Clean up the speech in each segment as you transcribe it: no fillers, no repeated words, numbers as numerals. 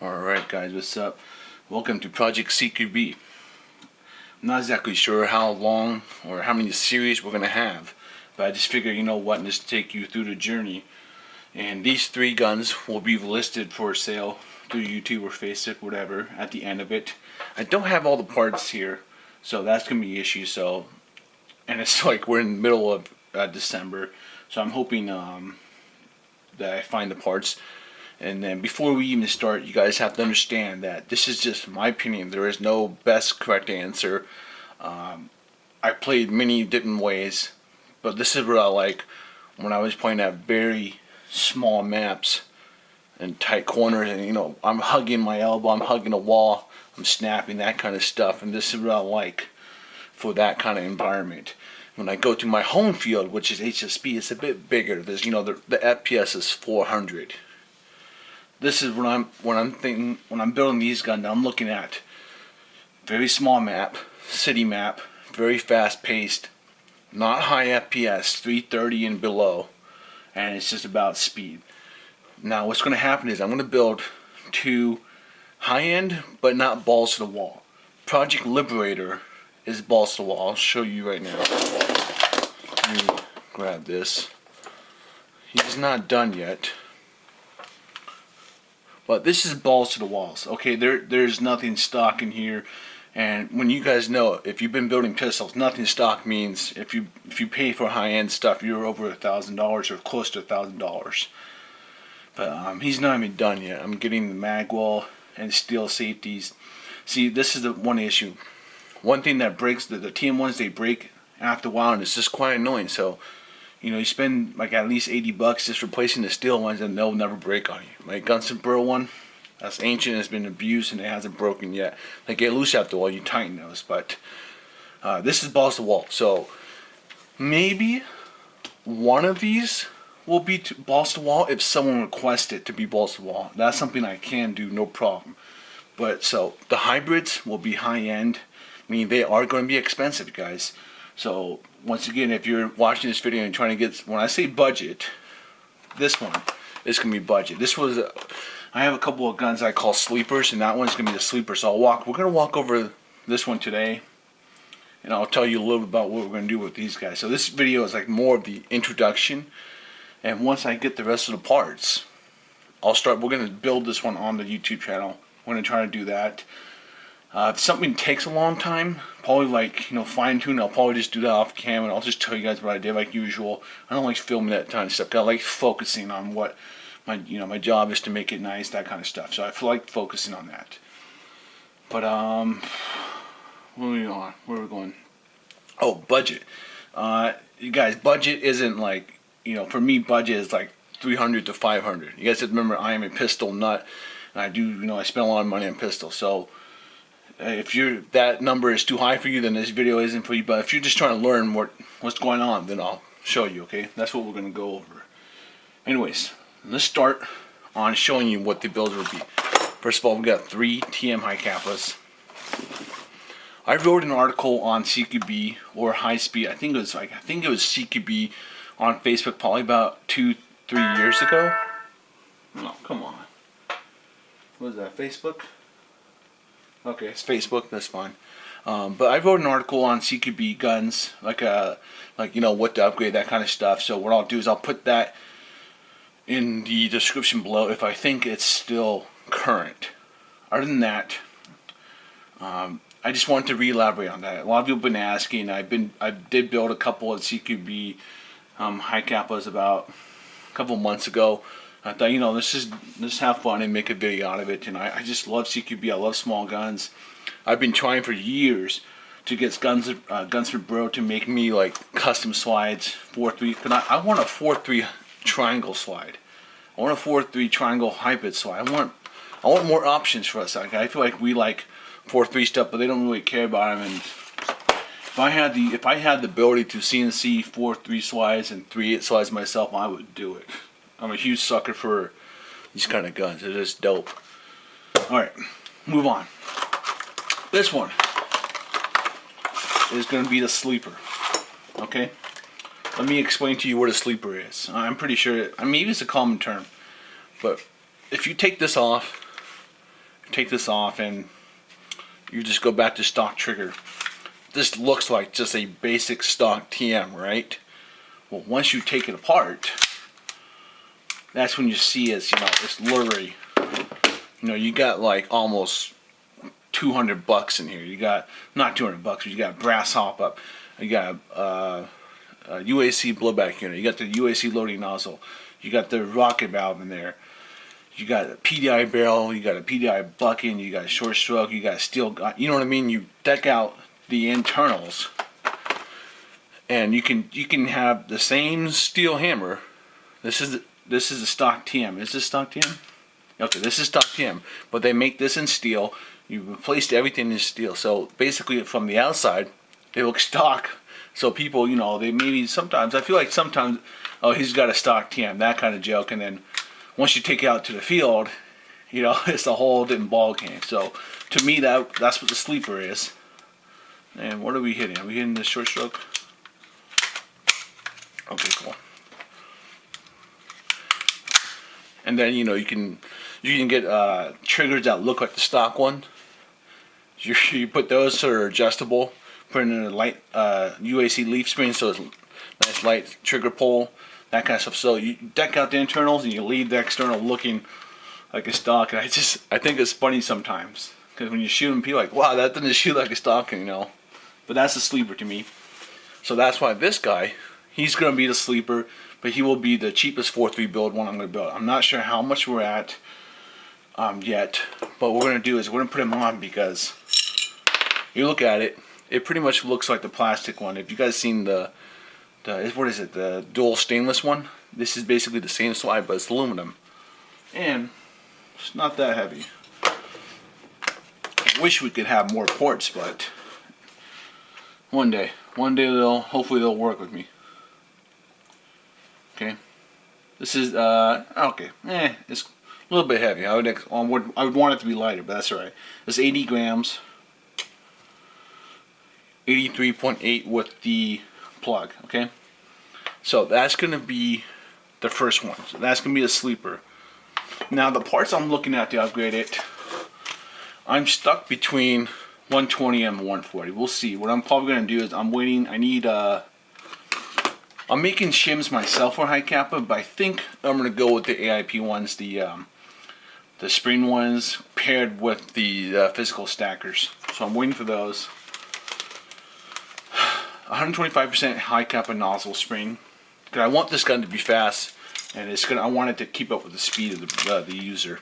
Alright guys, what's up? Welcome to Project CQB. I'm not exactly sure how long or how many series we're going to have, but I just figured, you know what, just take you through the journey. And these three guns will be listed for sale through YouTube or Facebook, whatever, at the end of it. I don't have all the parts here, so that's going to be an issue. So, and it's like we're in the middle of December, so I'm hoping that I find the parts. And then before we even start, you guys have to understand that this is just my opinion. There is no best correct answer. I played many different ways, but this is what I like when I was playing at very small maps and tight corners, and you know, I'm hugging my elbow, I'm hugging a wall, I'm snapping, that kind of stuff. And this is what I like for that kind of environment. When I go to my home field, which is HSB, it's a bit bigger. There's, you know, the FPS is 400. This is when I'm building these guns, I'm looking at very small map, city map, very fast paced, not high FPS, 330 and below, and it's just about speed. Now what's going to happen is I'm going to build two high end but not balls to the wall. Project Liberator is balls to the wall. I'll show you right now. Let me grab this. He's not done yet. But this is balls to the walls. Okay, there's nothing stock in here, and when you guys know, if you've been building pistols, nothing stock means if you pay for high-end stuff, you're over $1,000 or close to $1,000. But he's not even done yet. I'm getting the mag wall and steel safeties. See, this is the one issue. One thing that breaks the TM1s, they break after a while, and it's just quite annoying. So, you know, you spend like at least $80 just replacing the steel ones, and they'll never break on you. My Guns and Burl one, that's ancient, has been abused, and it hasn't broken yet. They get loose after a while, you tighten those. But this is balls to wall. So maybe one of these will be balls to wall if someone requests it to be balls to wall. That's something I can do, no problem. But so the hybrids will be high end. I mean, they are going to be expensive, guys. So once again, if you're watching this video and trying to get, when I say budget, this one is going to be budget. This was, I have a couple of guns I call sleepers, and that one's going to be the sleeper. So we're going to walk over this one today, and I'll tell you a little bit about what we're going to do with these guys. So this video is like more of the introduction, and once I get the rest of the parts, we're going to build this one on the YouTube channel. We're going to try to do that. If something takes a long time, probably like, you know, fine tune, I'll probably just do that off cam, and I'll just tell you guys what I did like usual. I don't like filming that kind of stuff. I like focusing on what my job is to make it nice, that kind of stuff. So I feel like focusing on that. But where are we on? Where are we going? Oh, budget. You guys, budget isn't like, you know, for me budget is like 300 to 500. You guys have to remember, I am a pistol nut, and I do, you know, I spend a lot of money on pistols. So if that number is too high for you, then this video isn't for you. But if you're just trying to learn what's going on, then I'll show you, okay? That's what we're going to go over. Anyways, let's start on showing you what the builds will be. First of all, we got 3 TM high kappas. I wrote an article on CQB or high speed. I think it was CQB on Facebook probably about 2-3 years ago. No, come on. What is that, Facebook? Okay, it's Facebook. That's fine. But I wrote an article on CQB guns, like you know, what to upgrade, that kind of stuff. So what I'll do is I'll put that in the description below if I think it's still current. Other than that, I just wanted to re-elaborate on that. A lot of people have been asking. I did build a couple of CQB high kappas about a couple months ago. I thought, you know, let's have fun and make a video out of it. And I just love CQB. I love small guns. I've been trying for years to get Guns for Bro to make me like custom slides, 4.3. But I want a 4.3 triangle slide. I want a 4.3 triangle hybrid slide. I want more options for us. Like, I feel like we like 4.3 stuff, but they don't really care about them. And if I had the ability to CNC 4.3 slides and 3.8 slides myself, I would do it. I'm a huge sucker for these kind of guns. They're just dope. Alright, move on. This one is going to be the sleeper. Okay? Let me explain to you what a sleeper is. I'm pretty sure, maybe it's a common term, but if you take this off, take this off, and you just go back to stock trigger. This looks like just a basic stock TM, right? Well, once you take it apart, that's when you see it's, it's literally, you got like almost $200 in here. You got, not $200, but you got brass hop up. You got a UAC blowback unit. You got the UAC loading nozzle. You got the rocket valve in there. You got a PDI barrel. You got a PDI bucket. You got a short stroke. You got a steel. You know what I mean? You deck out the internals, and you can have the same steel hammer. This is a stock TM. Is this stock TM? Okay, this is stock TM, but they make this in steel. You replaced everything in steel, so basically from the outside, it looks stock. So people, they maybe sometimes, I feel like sometimes, oh, he's got a stock TM, that kind of joke, and then once you take it out to the field, it's a whole different ball game. So to me, that's what the sleeper is. And what are we hitting? Are we hitting the short stroke? Okay, cool. And then you can get triggers that look like the stock one. You put those that are adjustable. Put in a light UAC leaf spring, so it's nice light trigger pull, that kind of stuff. So you deck out the internals and you leave the external looking like a stock. And I think it's funny sometimes because when you shoot them, people are like, wow, that doesn't shoot like a stock, But that's a sleeper to me. So that's why this guy, he's going to be the sleeper, but he will be the cheapest 4.3 build one I'm going to build. I'm not sure how much we're at yet, but what we're going to do is we're going to put him on because you look at it, it pretty much looks like the plastic one. If you guys seen the what is it, the dual stainless one, this is basically the same slide, but it's aluminum. And it's not that heavy. I wish we could have more ports, but one day hopefully they'll work with me. Okay, this is okay. It's a little bit heavy. I would want it to be lighter, but that's alright. It's 80 grams, 83.8 with the plug. Okay, so that's gonna be the first one. So that's gonna be a sleeper. Now the parts I'm looking at to upgrade it, I'm stuck between 120 and 140. We'll see. What I'm probably gonna do is I'm waiting. I'm making shims myself for high kappa, but I think I'm gonna go with the AIP ones, the spring ones paired with the physical stackers. So I'm waiting for those. 125% high kappa nozzle spring. Because I want this gun to be fast, and I want it to keep up with the speed of the user.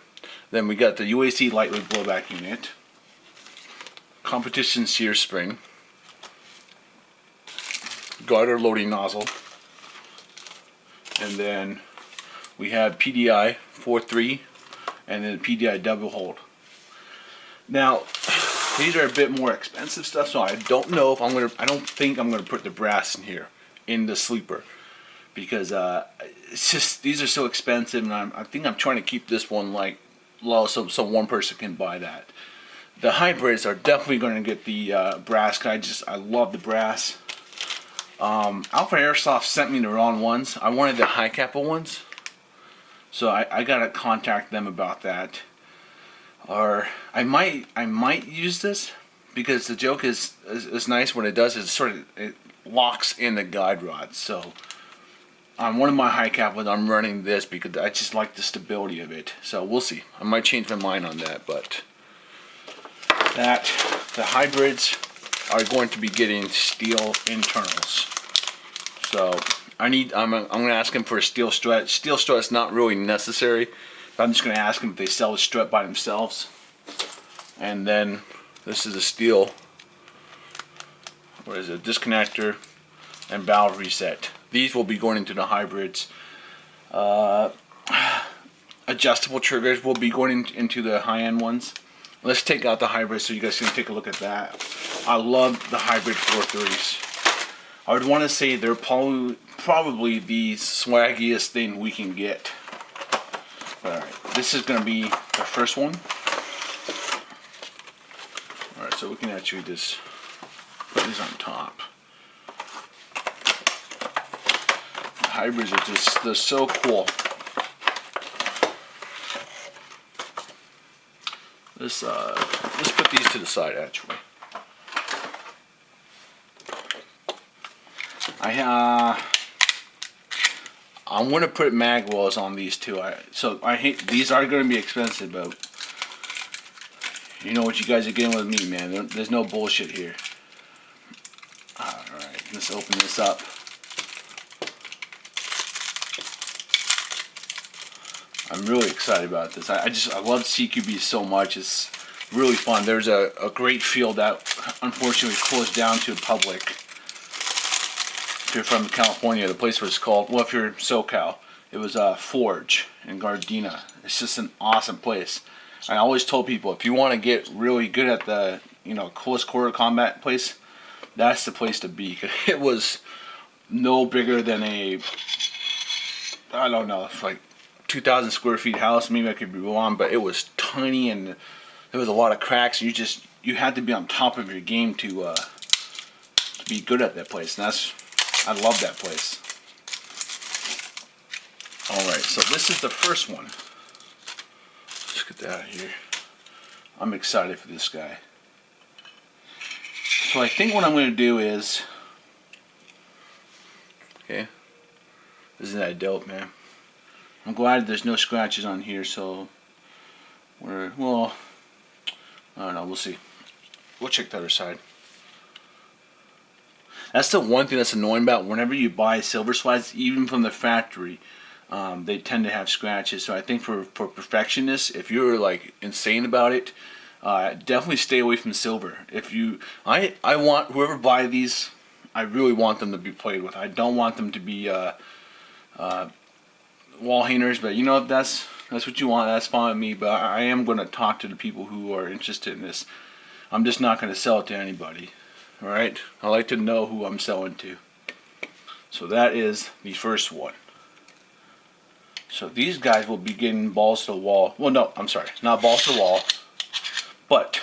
Then we got the UAC lightweight blowback unit, competition sear spring, garter loading nozzle, and then we have PDI 4.3 and then PDI double hold. Now these are a bit more expensive stuff, so I don't know if I don't think I'm gonna put the brass in here in the sleeper because it's just these are so expensive, and I think I'm trying to keep this one like low so one person can buy that. The hybrids are definitely going to get the brass. I love the brass. Alpha Airsoft sent me the wrong ones. I wanted the high kappa ones, so I gotta contact them about that. Or I might use this because the joke is nice. What it does is it locks in the guide rod. So on one of my high kappas, I'm running this because I just like the stability of it. So we'll see. I might change my mind on that, but the hybrids are going to be getting steel internals. So I'm going to ask him for a steel strut. Steel strut is not really necessary. I'm just going to ask them if they sell a strut by themselves. And then this is a steel, disconnector and valve reset. These will be going into the hybrids. Adjustable triggers will be going into the high-end ones. Let's take out the hybrids so you guys can take a look at that. I love the hybrid 4.3s. I would want to say they're probably the swaggiest thing we can get. Alright, this is going to be the first one. Alright, so we can actually just put this on top. The hybrids are they're so cool. Let's put these to the side actually. I'm gonna put mag wells on these two. I hate these are gonna be expensive, but you know what you guys are getting with me, man. There's no bullshit here. All right, let's open this up. I'm really excited about this. I love CQB so much. It's really fun. There's a great field that unfortunately closed down to the public. If you're from California, the place was called, well, if you're SoCal, it was Forge in Gardena. It's just an awesome place. I always told people, if you want to get really good at the, close quarter combat place, that's the place to be. It was no bigger than I don't know, it's like 2,000 square feet house. Maybe I could be wrong, but it was tiny and there was a lot of cracks. And you had to be on top of your game to be good at that place. And I love that place. Alright, so this is the first one. Let's get that out of here. I'm excited for this guy. So I think what I'm going to do is... Okay. Isn't that dope, man? I'm glad there's no scratches on here, so... Well... I don't know, we'll see. We'll check the other side. That's the one thing that's annoying about whenever you buy silver slides, even from the factory, they tend to have scratches. So I think for perfectionists, if you're like insane about it, definitely stay away from silver. I want whoever buy these, I really want them to be played with. I don't want them to be wall hangers. But if that's what you want, that's fine with me. But I am going to talk to the people who are interested in this. I'm just not going to sell it to anybody. Alright, I like to know who I'm selling to. So that is the first one. So these guys will be getting balls to the wall. Well, no, I'm sorry, not balls to the wall, but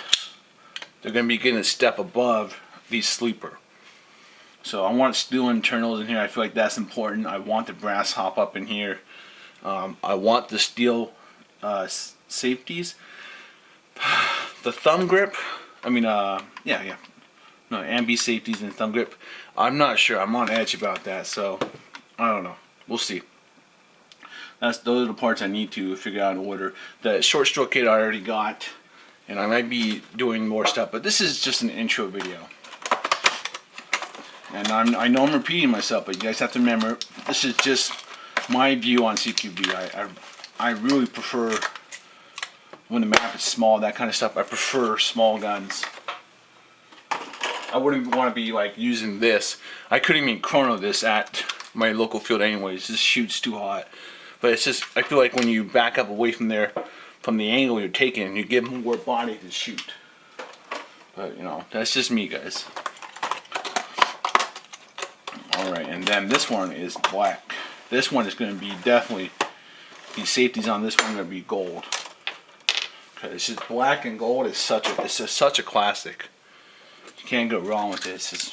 they're going to be getting a step above the sleeper. So I want steel internals in here. I feel like that's important. I want the brass hop up in here. I want the steel safeties. The thumb grip. Yeah. No, ambi safeties and thumb grip. I'm not sure. I'm on edge about that, so I don't know. We'll see. Those are the parts I need to figure out in order. The short stroke kit I already got, and I might be doing more stuff, but this is just an intro video. And I know I'm repeating myself, but you guys have to remember, this is just my view on CQB. I really prefer when the map is small, that kind of stuff. I prefer small guns. I wouldn't want to be like using this. I couldn't even chrono this at my local field anyways. This shoots too hot. But it's just, I feel like when you back up away from there, from the angle you're taking, you give more body to shoot. But that's just me, guys. Alright, and then this one is black. This one is going to be definitely, these safeties on this one are going to be gold. Okay, it's just black and gold is such a classic. You can't go wrong with this. It's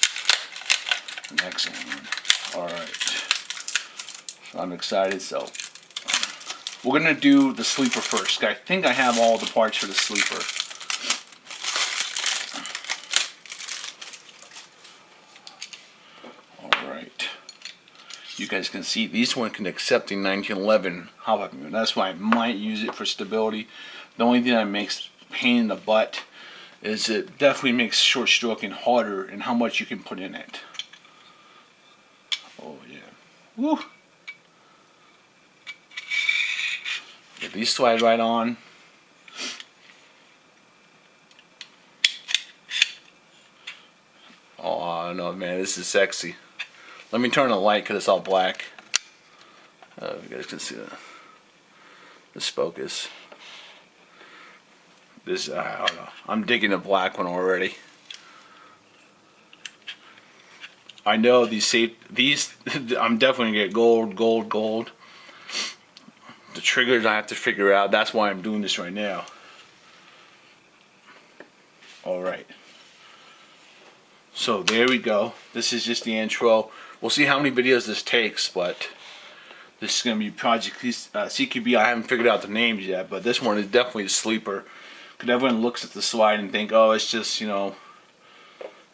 an excellent one. Alright. So I'm excited. So we're going to do the sleeper first. I think I have all the parts for the sleeper. Alright. You guys can see these one can accept the 1911 hop-up move. That's why I might use it for stability. The only thing that makes pain in the butt is it definitely makes short stroking harder in how much you can put in it. Oh yeah. Woo! Get these slide right on. Oh no, man, this is sexy. Let me turn the light because it's all black. You guys can see that. This focus. This, I don't know. I'm digging the black one already. I know these I'm definitely gonna get gold. The triggers I have to figure out. That's why I'm doing this right now. Alright. So there we go. This is just the intro. We'll see how many videos this takes, but this is going to be Project CQB. I haven't figured out the names yet, but this one is definitely a sleeper. Because everyone looks at the slide and think, oh, it's just,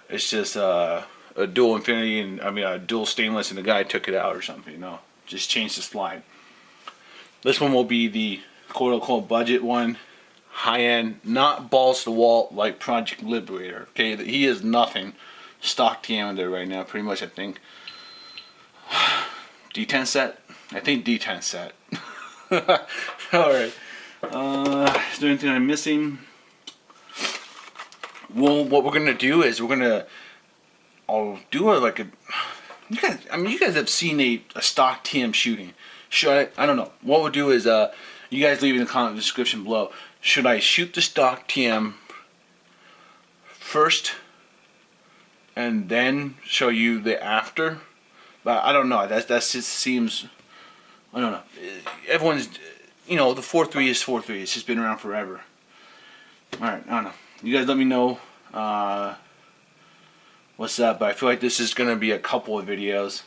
it's just a dual infinity, and I mean a dual stainless, and the guy took it out or something. No, just change the slide. This one will be the quote unquote budget one, high end, not balls to the wall like Project Liberator. Okay, he is nothing. Stock TM there right now, pretty much. I think D10 set. I think D10 set. All right. Is there anything I'm missing? Well, what we're gonna do is I'll do like a. You guys have seen a stock TM shooting. Should I don't know. What we'll do is you guys leave in the comment description below. Should I shoot the stock TM first and then show you the after? But I don't know. That just seems. I don't know. Everyone's, the 4.3 is 4.3. It's just been around forever. All right. I don't know. You guys let me know what's up. But I feel like this is gonna be a couple of videos,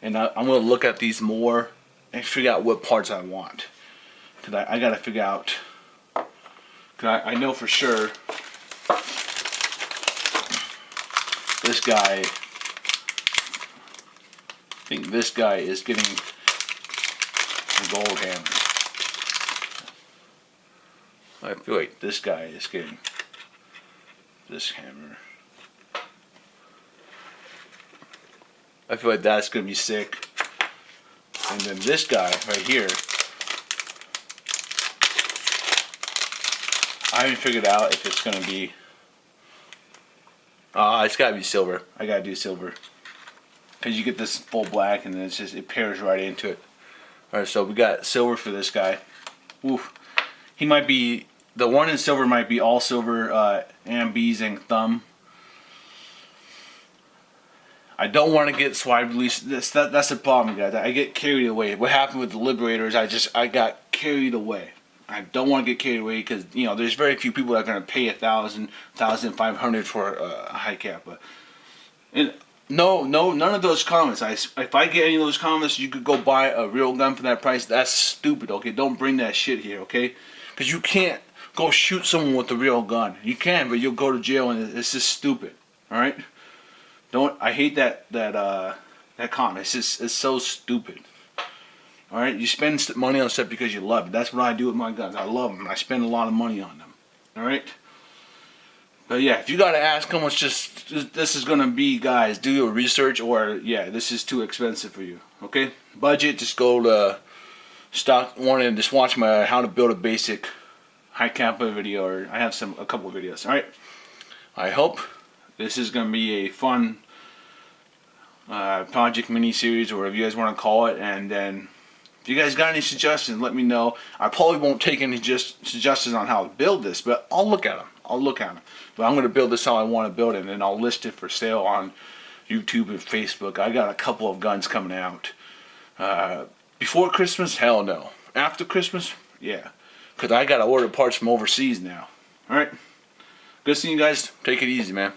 and I'm gonna look at these more and figure out what parts I want. Cause I gotta figure out. Cause I know for sure this guy. I think this guy is getting the gold hammer. I feel like this guy is getting this hammer. I feel like that's gonna be sick. And then this guy right here, I haven't figured out if it's gonna be. It's gotta be silver. I gotta do silver. Cause you get this full black, and then it pairs right into it. All right, so we got silver for this guy. Oof. He might be, the one in silver might be all silver, AMBs and thumb. I don't want to get swide release. That's the problem, guys. I get carried away. What happened with the Liberators, I got carried away. I don't want to get carried away because, there's very few people that are going to pay $1,000, $1,500 for a high cap. And no, none of those comments. If I get any of those comments, you could go buy a real gun for that price. That's stupid, okay? Don't bring that shit here, okay? Because you can't go shoot someone with a real gun. You can, but you'll go to jail, and it's just stupid. All right? I hate that comment. It's so stupid. All right? You spend money on stuff because you love it. That's what I do with my guns. I love them. I spend a lot of money on them. All right? But yeah, if you gotta ask how much this is gonna be, guys, do your research, or yeah, this is too expensive for you. Okay, budget, just go to stock one and just watch my how to build a basic high kappa video, or I have a couple of videos. All right, I hope this is gonna be a fun project mini series, or whatever you guys want to call it. And then if you guys got any suggestions, let me know. I probably won't take any suggestions on how to build this, but I'll look at them. But I'm going to build this how I want to build it, and then I'll list it for sale on YouTube and Facebook. I got a couple of guns coming out. Before Christmas? Hell no. After Christmas? Yeah. Because I got to order parts from overseas now. Alright. Good seeing you guys. Take it easy, man.